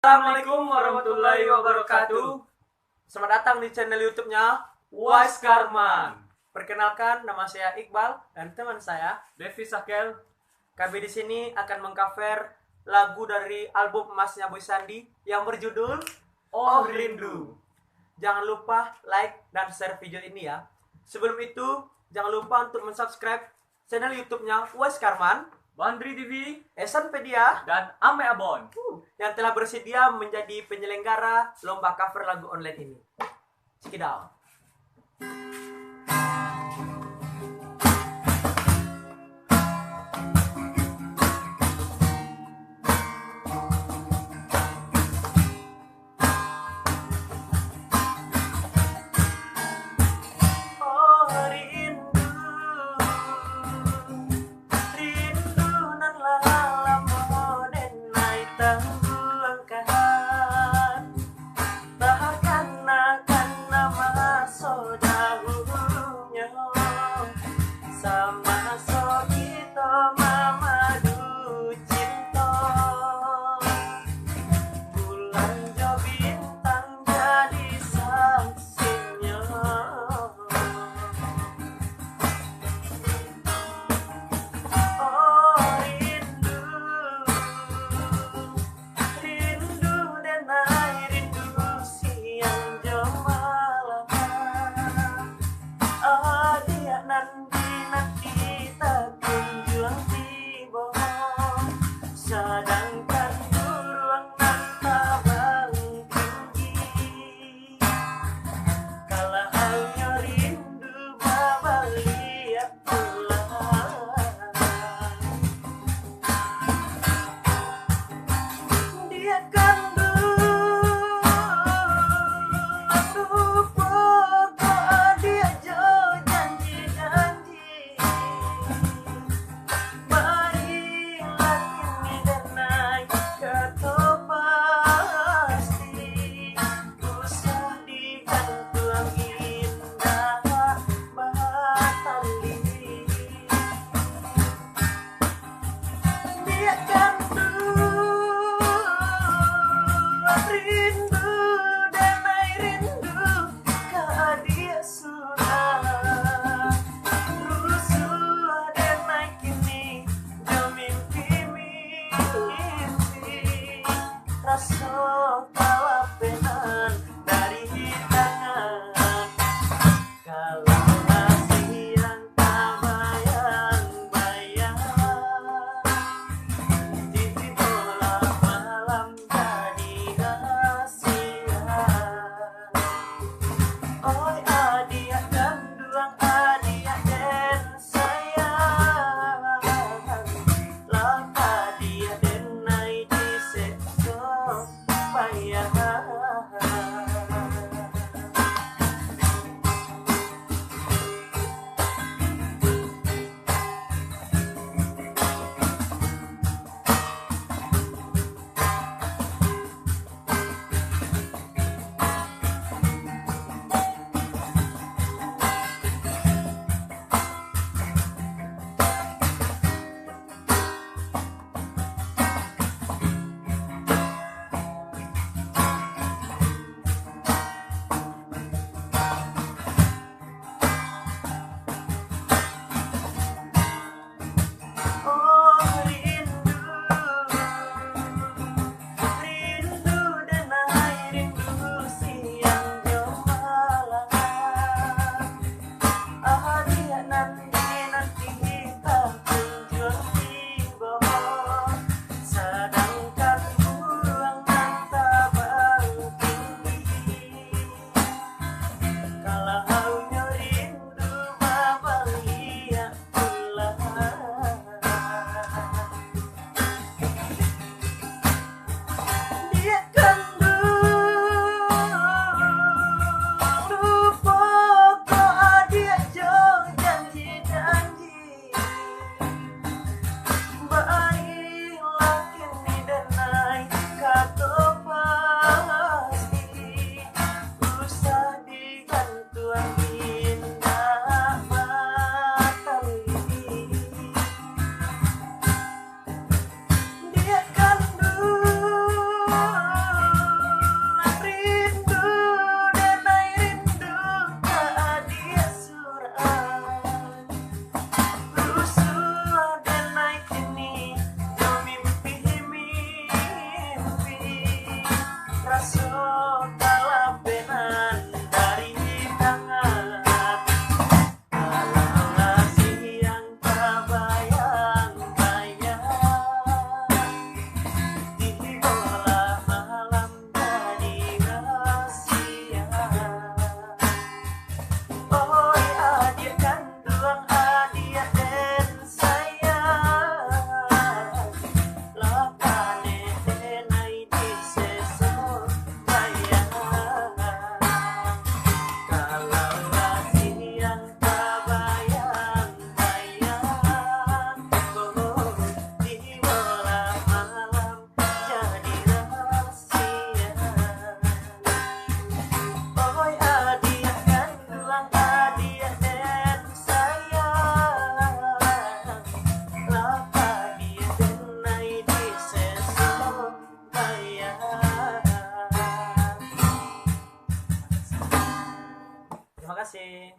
Assalamualaikum warahmatullahi wabarakatuh. Selamat datang di channel YouTube-nya Wise Karman. Perkenalkan, nama saya Iqbal dan teman saya Devi Sakel. Kami di sini akan mengcover lagu dari album emasnya Boy Sandi yang berjudul Oh Rindu. Jangan lupa like dan share video ini ya. Sebelum itu, jangan lupa untuk mensubscribe channel YouTube-nya Wise Karman, Bandri TV, Esanpedia, dan Ame Abon yang telah bersedia menjadi penyelenggara lomba cover lagu online ini. Check it out. masuk kalapenan dari tangan. Kalalah siang terbayang-bayang di bola malam jadi rahasia. Oi adik kandung adik dan sayang, lapane tenai di sesok bayang. Kalaulah siang terbayang-bayang, oh, di bola malam jadi rahasia. Oi adik kandung adik dan sayang, lapa dia tenai di sesok bayang. Terima kasih.